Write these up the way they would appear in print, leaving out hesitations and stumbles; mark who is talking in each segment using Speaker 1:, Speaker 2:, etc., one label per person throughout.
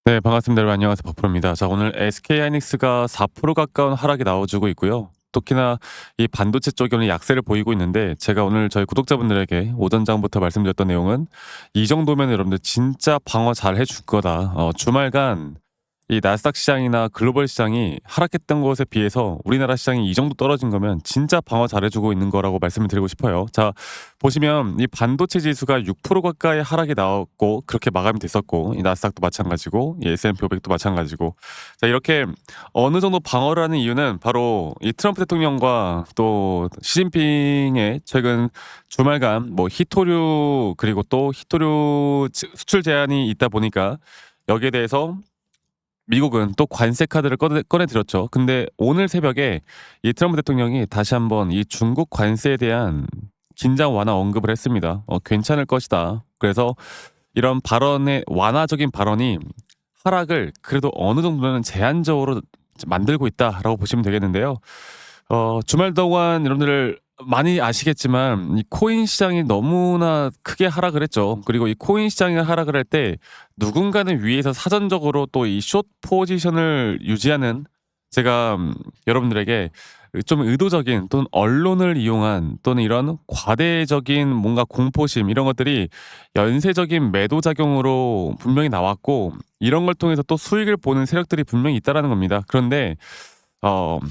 Speaker 1: 네, 반갑습니다. 여러분 안녕하세요. 박프로입니다. 자, 오늘 SK하이닉스가 4% 가까운 하락이 나와주고 있고요. 특히나 이 반도체 쪽이 오늘 약세를 보이고 있는데, 제가 오늘 저희 구독자분들에게 오전장부터 말씀드렸던 내용은 이 정도면 여러분들 진짜 방어 잘 해줄 거다. 주말간 이 나스닥 시장이나 글로벌 시장이 하락했던 것에 비해서 우리나라 시장이 이 정도 떨어진 거면 진짜 방어 잘해주고 있는 거라고 말씀을 드리고 싶어요. 자, 보시면 이 반도체 지수가 6% 가까이 하락이 나왔고 그렇게 마감이 됐었고, 이 나스닥도 마찬가지고 이 S&P 500도 마찬가지고, 자, 이렇게 어느 정도 방어를 하는 이유는 바로 이 트럼프 대통령과 또 시진핑의 최근 주말간 뭐 히토류, 그리고 또 히토류 수출 제한이 있다 보니까 여기에 대해서 미국은 또 관세 카드를 꺼내 들었죠. 근데 오늘 새벽에 이 트럼프 대통령이 다시 한번 이 중국 관세에 대한 긴장 완화 언급을 했습니다. 괜찮을 것이다. 그래서 이런 발언의 완화적인 발언이 하락을 그래도 어느 정도는 제한적으로 만들고 있다라고 보시면 되겠는데요. 주말 동안 여러분들 많이 아시겠지만 이 코인 시장이 너무나 크게 하락을 했죠. 그리고 이 코인 시장이 하락을 할 때 누군가는 위에서 사전적으로 또 이 숏 포지션을 유지하는, 제가 여러분들에게 좀 의도적인 또는 언론을 이용한 또는 이런 과대적인 뭔가 공포심, 이런 것들이 연쇄적인 매도 작용으로 분명히 나왔고, 이런 걸 통해서 또 수익을 보는 세력들이 분명히 있다라는 겁니다. 그런데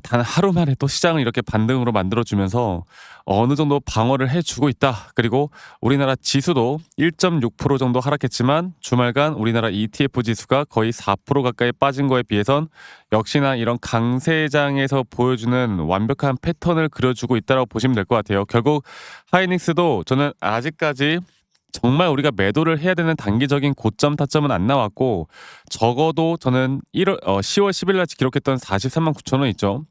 Speaker 1: 단 하루 만에 또 시장을 이렇게 반등으로 만들어주면서 어느 정도 방어를 해주고 있다. 그리고 우리나라 지수도 1.6% 정도 하락했지만 주말간 우리나라 ETF 지수가 거의 4% 가까이 빠진 거에 비해선 역시나 이런 강세장에서 보여주는 완벽한 패턴을 그려주고 있다고 보시면 될 것 같아요. 결국 하이닉스도 저는 아직까지 정말 우리가 매도를 해야 되는 단기적인 고점 타점은 안 나왔고, 적어도 저는 10월 10일 날 기록했던 43만 9천 원 있죠.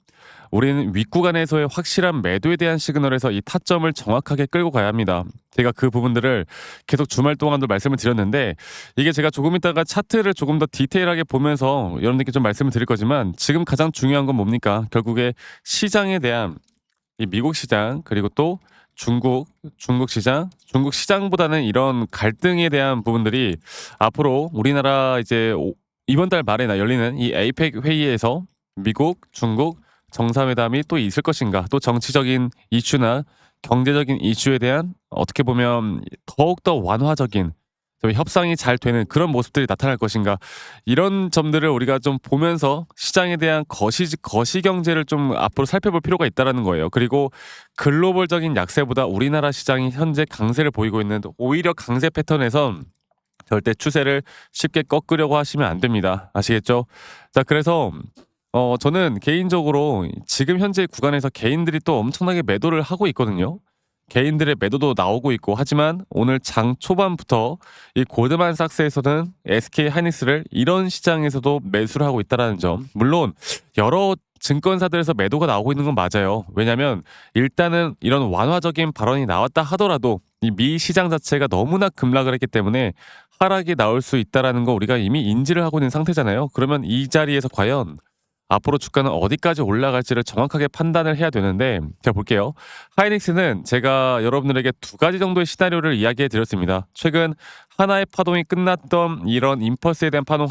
Speaker 1: 우리는 윗구간에서의 확실한 매도에 대한 시그널에서 이 타점을 정확하게 끌고 가야 합니다. 제가 그 부분들을 계속 주말 동안도 말씀을 드렸는데, 이게 제가 조금 있다가 차트를 조금 더 디테일하게 보면서 여러분들께 좀 말씀을 드릴 거지만, 지금 가장 중요한 건 뭡니까? 결국에 시장에 대한 이 미국 시장, 그리고 또 중국 시장보다는 이런 갈등에 대한 부분들이 앞으로 우리나라 이제 이번 달 말에 열리는 이 에이펙 회의에서 미국, 중국 정상회담이 또 있을 것인가, 또 정치적인 이슈나 경제적인 이슈에 대한 어떻게 보면 더욱더 완화적인 좀 협상이 잘 되는 그런 모습들이 나타날 것인가, 이런 점들을 우리가 좀 보면서 시장에 대한 거시 경제를 좀 앞으로 살펴볼 필요가 있다라는 거예요. 그리고 글로벌적인 약세보다 우리나라 시장이 현재 강세를 보이고 있는, 오히려 강세 패턴에선 절대 추세를 쉽게 꺾으려고 하시면 안 됩니다. 아시겠죠? 자, 그래서 저는 개인적으로 지금 현재 구간에서 개인들이 또 엄청나게 매도를 하고 있거든요. 개인들의 매도도 나오고 있고, 하지만 오늘 장 초반부터 이 골드만삭스에서는 SK 하이닉스를 이런 시장에서도 매수를 하고 있다는 점, 물론 여러 증권사들에서 매도가 나오고 있는 건 맞아요. 왜냐하면 일단은 이런 완화적인 발언이 나왔다 하더라도 이 미 시장 자체가 너무나 급락을 했기 때문에 하락이 나올 수 있다는 거 우리가 이미 인지를 하고 있는 상태잖아요. 그러면 이 자리에서 과연 앞으로 주가는 어디까지 올라갈지를 정확하게 판단을 해야 되는데, 제가 볼게요. 하이닉스는 제가 여러분들에게 두 가지 정도의 시나리오를 이야기해 드렸습니다. 최근 하나의 파동이 끝났던 이런 임펄스에 대한 파동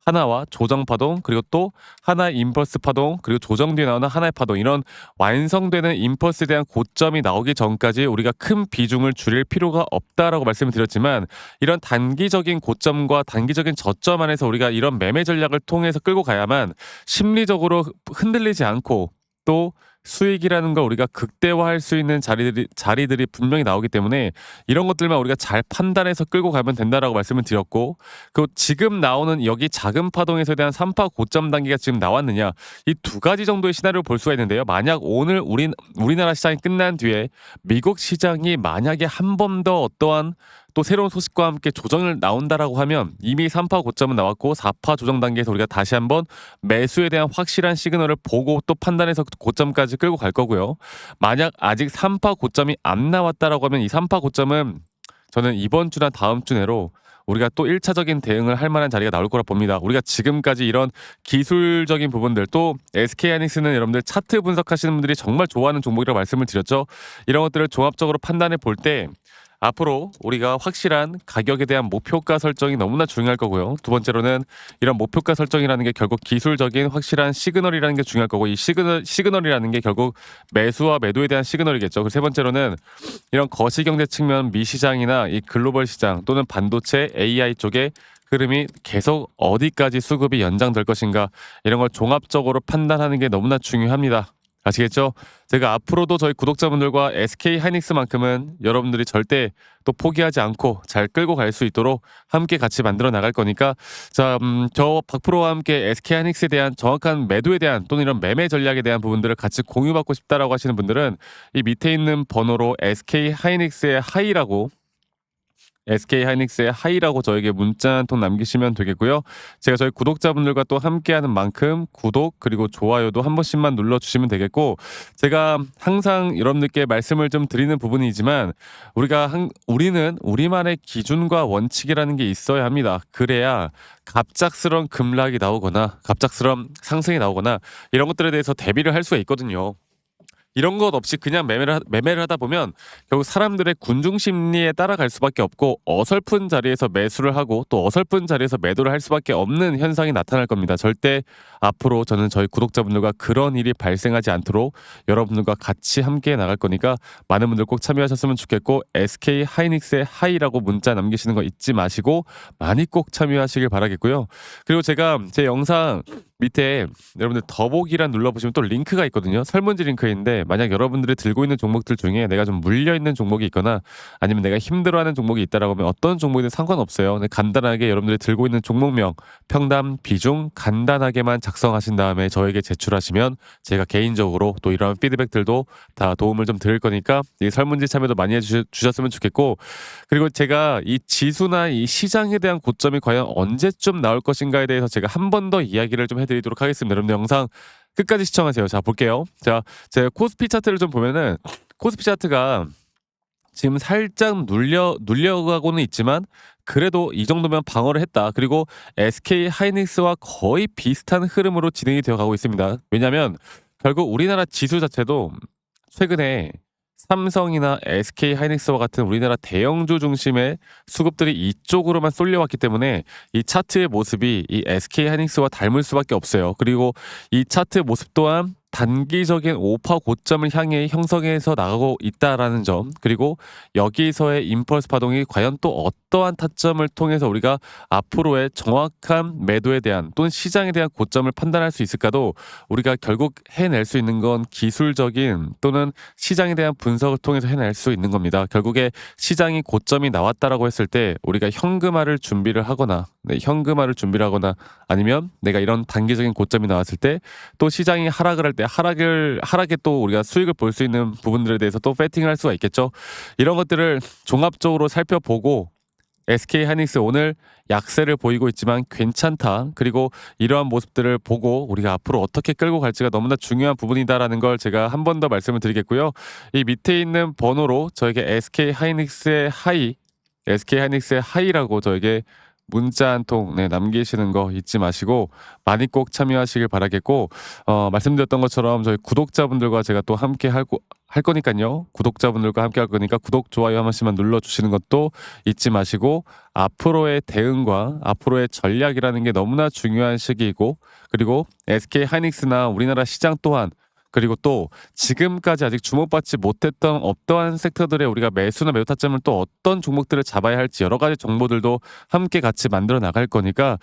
Speaker 1: 하나와 조정 파동, 그리고 또 하나의 임펄스 파동, 그리고 조정 뒤에 나오는 하나의 파동, 이런 완성되는 임펄스에 대한 고점이 나오기 전까지 우리가 큰 비중을 줄일 필요가 없다라고 말씀을 드렸지만, 이런 단기적인 고점과 단기적인 저점 안에서 우리가 이런 매매 전략을 통해서 끌고 가야만 심리적으로 흔들리지 않고 또 수익이라는 걸 우리가 극대화할 수 있는 자리들이 분명히 나오기 때문에, 이런 것들만 우리가 잘 판단해서 끌고 가면 된다라고 말씀을 드렸고, 그 지금 나오는 여기 작은 파동에서 대한 3파 고점 단계가 지금 나왔느냐, 이 두 가지 정도의 시나리오를 볼 수가 있는데요. 만약 오늘 우리나라 시장이 끝난 뒤에 미국 시장이 만약에 한 번 더 어떠한 또 새로운 소식과 함께 조정을 나온다라고 하면, 이미 3파 고점은 나왔고 4파 조정 단계에서 우리가 다시 한번 매수에 대한 확실한 시그널을 보고 또 판단해서 고점까지 끌고 갈 거고요. 만약 아직 3파 고점이 안 나왔다라고 하면 이 3파 고점은 저는 이번 주나 다음 주 내로 우리가 또 1차적인 대응을 할 만한 자리가 나올 거라 봅니다. 우리가 지금까지 이런 기술적인 부분들, 또 SK하이닉스는 여러분들 차트 분석하시는 분들이 정말 좋아하는 종목이라고 말씀을 드렸죠. 이런 것들을 종합적으로 판단해 볼 때 앞으로 우리가 확실한 가격에 대한 목표가 설정이 너무나 중요할 거고요. 두 번째로는 이런 목표가 설정이라는 게 결국 기술적인 확실한 시그널이라는 게 중요할 거고, 이 시그널이라는 게 결국 매수와 매도에 대한 시그널이겠죠. 그리고 세 번째로는 이런 거시경제 측면 미시장이나 이 글로벌 시장 또는 반도체 AI 쪽에 흐름이 계속 어디까지 수급이 연장될 것인가, 이런 걸 종합적으로 판단하는 게 너무나 중요합니다. 아시겠죠? 제가 앞으로도 저희 구독자분들과 SK 하이닉스만큼은 여러분들이 절대 또 포기하지 않고 잘 끌고 갈 수 있도록 함께 같이 만들어 나갈 거니까, 자, 저 박프로와 함께 SK 하이닉스에 대한 정확한 매도에 대한 또는 이런 매매 전략에 대한 부분들을 같이 공유받고 싶다라고 하시는 분들은 이 밑에 있는 번호로 SK 하이닉스의 하이라고, SK 하이닉스의 하이라고 저에게 문자 한 통 남기시면 되겠고요. 제가 저희 구독자분들과 또 함께하는 만큼 구독 그리고 좋아요도 한 번씩만 눌러주시면 되겠고, 제가 항상 여러분들께 말씀을 좀 드리는 부분이지만, 우리는 우리만의 기준과 원칙이라는 게 있어야 합니다. 그래야 갑작스러운 급락이 나오거나 갑작스러운 상승이 나오거나 이런 것들에 대해서 대비를 할 수가 있거든요. 이런 것 없이 그냥 매매를 하다 보면 결국 사람들의 군중 심리에 따라갈 수밖에 없고, 어설픈 자리에서 매수를 하고 또 어설픈 자리에서 매도를 할 수밖에 없는 현상이 나타날 겁니다. 절대 앞으로 저는 저희 구독자분들과 그런 일이 발생하지 않도록 여러분들과 같이 함께 나갈 거니까 많은 분들 꼭 참여하셨으면 좋겠고, SK 하이닉스의 하이라고 문자 남기시는 거 잊지 마시고 많이 꼭 참여하시길 바라겠고요. 그리고 제가 제 영상 밑에 여러분들 더보기란 눌러보시면 또 링크가 있거든요. 설문지 링크인데, 만약 여러분들이 들고 있는 종목들 중에 내가 좀 물려있는 종목이 있거나 아니면 내가 힘들어하는 종목이 있다라고 하면 어떤 종목이든 상관없어요. 근데 간단하게 여러분들이 들고 있는 종목명, 평담, 비중 간단하게만 작성하신 다음에 저에게 제출하시면 제가 개인적으로 또 이런 피드백들도 다 도움을 좀 드릴 거니까 이 설문지 참여도 많이 해주셨으면 좋겠고, 그리고 제가 이 지수나 이 시장에 대한 고점이 과연 언제쯤 나올 것인가에 대해서 제가 한 번 더 이야기를 좀 해드리도록 하겠습니다. 여러분들 영상 끝까지 시청하세요. 자, 볼게요. 자, 제가 코스피 차트를 좀 보면은 코스피 차트가 지금 살짝 눌려가고는 있지만 그래도 이 정도면 방어를 했다. 그리고 SK 하이닉스와 거의 비슷한 흐름으로 진행이 되어 가고 있습니다. 왜냐하면 결국 우리나라 지수 자체도 최근에 삼성이나 SK 하이닉스와 같은 우리나라 대형주 중심의 수급들이 이쪽으로만 쏠려왔기 때문에 이 차트의 모습이 이 SK 하이닉스와 닮을 수밖에 없어요. 그리고 이 차트의 모습 또한 단기적인 오파 고점을 향해 형성해서 나가고 있다라는 점, 그리고 여기서의 임펄스 파동이 과연 또 어떠한 타점을 통해서 우리가 앞으로의 정확한 매도에 대한 또는 시장에 대한 고점을 판단할 수 있을까도 우리가 결국 해낼 수 있는 건 기술적인 또는 시장에 대한 분석을 통해서 해낼 수 있는 겁니다. 결국에 시장이 고점이 나왔다라고 했을 때 우리가 현금화를 준비를 하거나, 현금화를 준비를 하거나, 아니면 내가 이런 단기적인 고점이 나왔을 때 또 시장이 하락을 할 때 하락에 또 우리가 수익을 볼 수 있는 부분들에 대해서 또 배팅을 할 수가 있겠죠. 이런 것들을 종합적으로 살펴보고 SK 하이닉스 오늘 약세를 보이고 있지만 괜찮다. 그리고 이러한 모습들을 보고 우리가 앞으로 어떻게 끌고 갈지가 너무나 중요한 부분이다라는 걸 제가 한 번 더 말씀을 드리겠고요. 이 밑에 있는 번호로 저에게 SK 하이닉스의 하이라고 저에게 문자 한 통 남기시는 거 잊지 마시고 많이 꼭 참여하시길 바라겠고, 말씀드렸던 것처럼 저희 구독자분들과 제가 또 함께 할 거니까요. 구독자분들과 함께 할 거니까 구독, 좋아요 한 번씩만 눌러주시는 것도 잊지 마시고, 앞으로의 대응과 앞으로의 전략이라는 게 너무나 중요한 시기이고, 그리고 SK 하이닉스나 우리나라 시장 또한, 그리고 또 지금까지 아직 주목받지 못했던 어떠한 섹터들의 우리가 매수나 매도 타점을 또 어떤 종목들을 잡아야 할지 여러 가지 정보들도 함께 같이 만들어 나갈 거니까,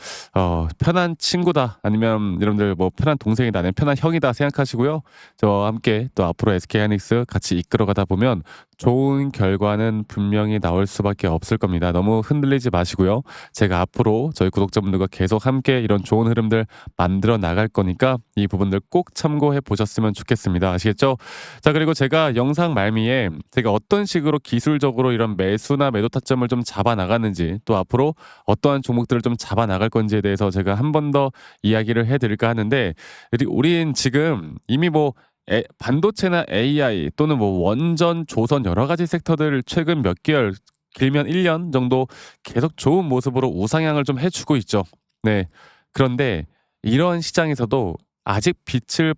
Speaker 1: 편한 친구다, 아니면 여러분들 뭐 편한 동생이다, 아니면 편한 형이다 생각하시고요. 저와 함께 또 앞으로 SK 하이닉스 같이 이끌어가다 보면 좋은 결과는 분명히 나올 수밖에 없을 겁니다. 너무 흔들리지 마시고요. 제가 앞으로 저희 구독자분들과 계속 함께 이런 좋은 흐름들 만들어 나갈 거니까 이 부분들 꼭 참고해 보셨으면 좋겠습니다. 아시겠죠? 자, 그리고 제가 영상 말미에 제가 어떤 식으로 기술적으로 이런 매수나 매도 타점을 좀 잡아 나가는지, 또 앞으로 어떠한 종목들을 좀 잡아 나갈 건지에 대해서 제가 한 번 더 이야기를 해드릴까 하는데, 우린 지금 이미 뭐 반도체나 AI 또는 뭐 원전, 조선 여러 가지 섹터들 최근 몇 개월, 길면 1년 정도 계속 좋은 모습으로 우상향을 좀 해주고 있죠. 네. 그런데 이런 시장에서도 아직 빛을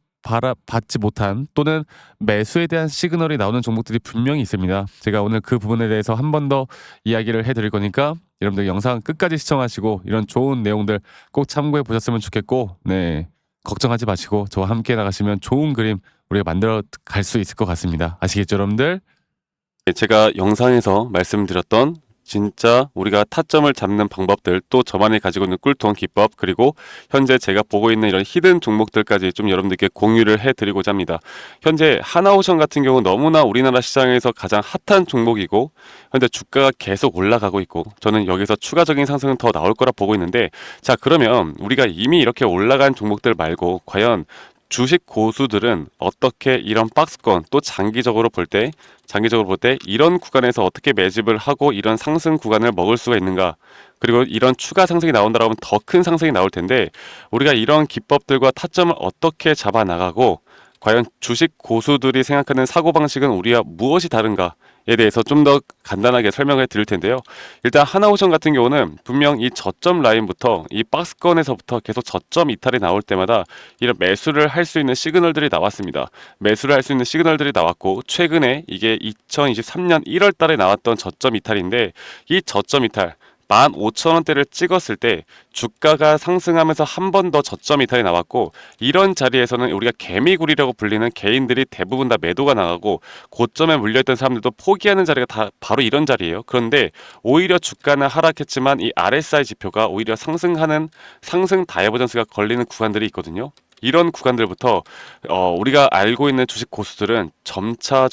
Speaker 1: 받지 못한 또는 매수에 대한 시그널이 나오는 종목들이 분명히 있습니다. 제가 오늘 그 부분에 대해서 한 번 더 이야기를 해드릴 거니까 여러분들 영상 끝까지 시청하시고 이런 좋은 내용들 꼭 참고해 보셨으면 좋겠고, 네, 걱정하지 마시고 저와 함께 나가시면 좋은 그림 우리가 만들어 갈 수 있을 것 같습니다. 아시겠죠, 여러분들?
Speaker 2: 제가 영상에서 말씀드렸던 진짜 우리가 타점을 잡는 방법들, 또 저만이 가지고 있는 꿀통 기법, 그리고 현재 제가 보고 있는 이런 히든 종목들까지 좀 여러분들께 공유를 해드리고자 합니다. 현재 하나오션 같은 경우 너무나 우리나라 시장에서 가장 핫한 종목이고 현재 주가가 계속 올라가고 있고 저는 여기서 추가적인 상승은 더 나올 거라 보고 있는데, 자, 그러면 우리가 이미 이렇게 올라간 종목들 말고 과연 주식 고수들은 어떻게 이런 박스권, 또 장기적으로 볼 때 이런 구간에서 어떻게 매집을 하고 이런 상승 구간을 먹을 수가 있는가, 그리고 이런 추가 상승이 나온다고 하면 더 큰 상승이 나올 텐데 우리가 이런 기법들과 타점을 어떻게 잡아 나가고 과연 주식 고수들이 생각하는 사고방식은 우리와 무엇이 다른가에 대해서 좀 더 간단하게 설명을 드릴 텐데요. 일단 하나오션 같은 경우는 분명 이 저점 라인부터 이 박스권에서부터 계속 저점 이탈이 나올 때마다 이런 매수를 할 수 있는 시그널들이 나왔습니다. 매수를 할 수 있는 시그널들이 나왔고, 최근에 이게 2023년 1월 달에 나왔던 저점 이탈인데, 이 저점 이탈 15,000원대를 찍었을 때 주가가 상승하면서 한 번 더 저점 이탈이 나왔고, 이런 자리에서는 우리가 개미굴이라고 불리는 개인들이 대부분 다 매도가 나가고 고점에 물려있던 사람들도 포기하는 자리가 다 바로 이런 자리예요. 그런데 오히려 주가는 하락했지만 이 RSI 지표가 오히려 상승하는 상승 다이버전스가 걸리는 구간들이 있거든요. 이런 구간들부터 우리가 알고 있는 주식 고수들은 점차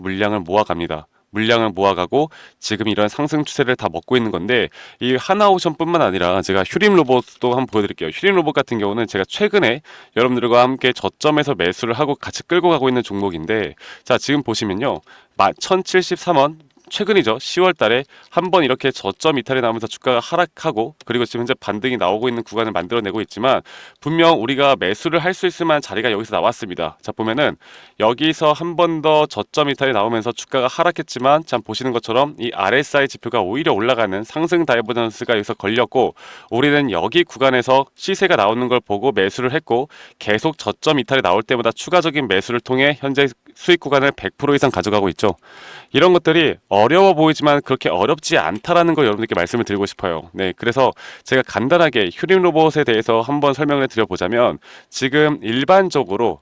Speaker 2: 물량을 모아갑니다. 물량을 모아가고 지금 이런 상승 추세를 다 먹고 있는 건데, 이 하나오션뿐만 아니라 제가 휴림 로봇도 한번 보여드릴게요. 휴림 로봇 같은 경우는 제가 최근에 여러분들과 함께 저점에서 매수를 하고 같이 끌고 가고 있는 종목인데, 자, 지금 보시면요, 1073원 최근이죠. 10월 달에 한번 이렇게 저점 이탈이 나오면서 주가가 하락하고, 그리고 지금 현재 반등이 나오고 있는 구간을 만들어내고 있지만 분명 우리가 매수를 할 수 있을 만한 자리가 여기서 나왔습니다. 자, 보면은 여기서 한 번 더 저점 이탈이 나오면서 주가가 하락했지만, 참 보시는 것처럼 이 RSI 지표가 오히려 올라가는 상승 다이버전스가 여기서 걸렸고, 우리는 여기 구간에서 시세가 나오는 걸 보고 매수를 했고, 계속 저점 이탈이 나올 때마다 추가적인 매수를 통해 현재 수익 구간을 100% 이상 가져가고 있죠. 이런 것들이 어려워 보이지만 그렇게 어렵지 않다라는 걸 여러분들께 말씀을 드리고 싶어요. 네, 그래서 제가 간단하게 휴림 로봇에 대해서 한번 설명을 드려보자면, 지금 일반적으로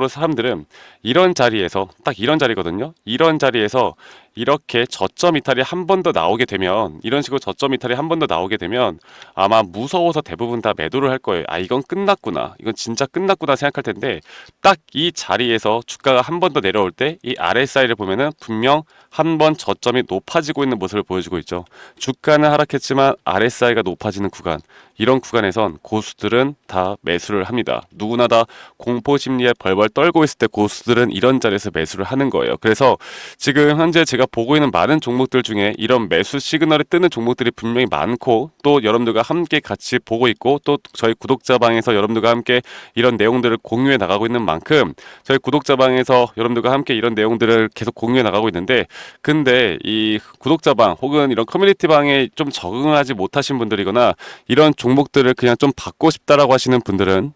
Speaker 2: 사람들은 이런 자리에서, 딱 이런 자리거든요. 이런 자리에서 이렇게 저점 이탈이 한 번 더 나오게 되면, 이런 식으로 저점 이탈이 한 번 더 나오게 되면 아마 무서워서 대부분 다 매도를 할 거예요. 아, 이건 끝났구나, 이건 진짜 끝났구나 생각할 텐데, 딱 이 자리에서 주가가 한 번 더 내려올 때 이 RSI를 보면은 분명 한 번 저점이 높아지고 있는 모습을 보여주고 있죠. 주가는 하락했지만 RSI가 높아지는 구간, 이런 구간에선 고수들은 다 매수를 합니다. 누구나 다 공포 심리에 벌벌 떨고 있을 때 고수들은 이런 자리에서 매수를 하는 거예요. 그래서 지금 현재 제가 보고 있는 많은 종목들 중에 이런 매수 시그널이 뜨는 종목들이 분명히 많고, 또 여러분들과 함께 같이 보고 있고, 또 저희 구독자방에서 여러분들과 함께 이런 내용들을 공유해 나가고 있는 만큼 저희 구독자방에서 여러분들과 함께 이런 내용들을 계속 공유해 나가고 있는데, 근데 이 구독자방 혹은 이런 커뮤니티방에 좀 적응하지 못하신 분들이거나 이런 종목들을 그냥 좀 받고 싶다라고 하시는 분들은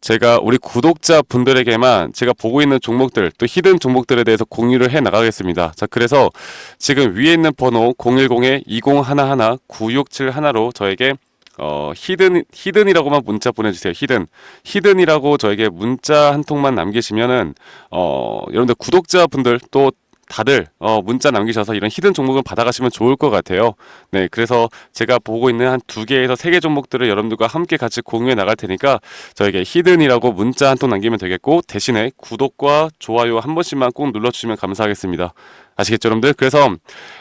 Speaker 2: 제가 우리 구독자 분들에게만 제가 보고 있는 종목들, 또 히든 종목들에 대해서 공유를 해 나가겠습니다. 자, 그래서 지금 위에 있는 번호 010-2011-9671로 저에게 히든이라고만 문자 보내주세요. 히든이라고 저에게 문자 한 통만 남기시면은 여러분들 구독자분들 또 다들 문자 남기셔서 이런 히든 종목을 받아가시면 좋을 것 같아요. 네, 그래서 제가 보고 있는 한 2개에서 3개 종목들을 여러분들과 함께 같이 공유해 나갈 테니까 저에게 히든이라고 문자 한 통 남기면 되겠고, 대신에 구독과 좋아요 한 번씩만 꼭 눌러주시면 감사하겠습니다. 아시겠죠, 여러분들? 그래서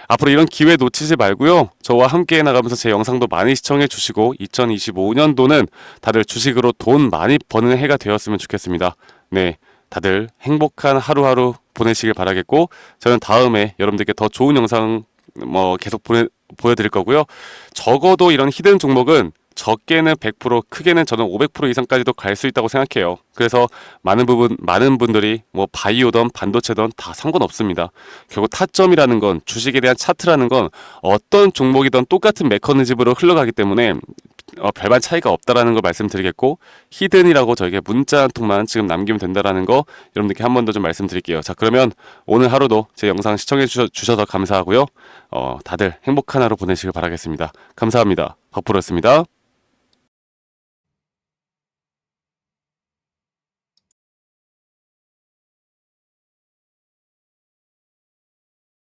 Speaker 2: 앞으로 이런 기회 놓치지 말고요, 저와 함께 나가면서 제 영상도 많이 시청해 주시고 2025년도는 다들 주식으로 돈 많이 버는 해가 되었으면 좋겠습니다. 네, 다들 행복한 하루하루 보내시길 바라겠고, 저는 다음에 여러분들께 더 좋은 영상 계속 보여드릴 거고요. 적어도 이런 히든 종목은 적게는 100%, 크게는 저는 500% 이상까지도 갈 수 있다고 생각해요. 그래서 많은 분들이 바이오든 반도체든 다 상관없습니다. 결국 타점이라는 건, 주식에 대한 차트라는 건 어떤 종목이든 똑같은 메커니즘으로 흘러가기 때문에 별반 차이가 없다라는 걸 말씀드리겠고, 히든이라고 저에게 문자 한 통만 지금 남기면 된다라는 거 여러분들께 한 번 더 좀 말씀드릴게요. 자, 그러면 오늘 하루도 제 영상 시청해 주셔서 감사하고요. 다들 행복한 하루 보내시길 바라겠습니다. 감사합니다. 박프로였습니다.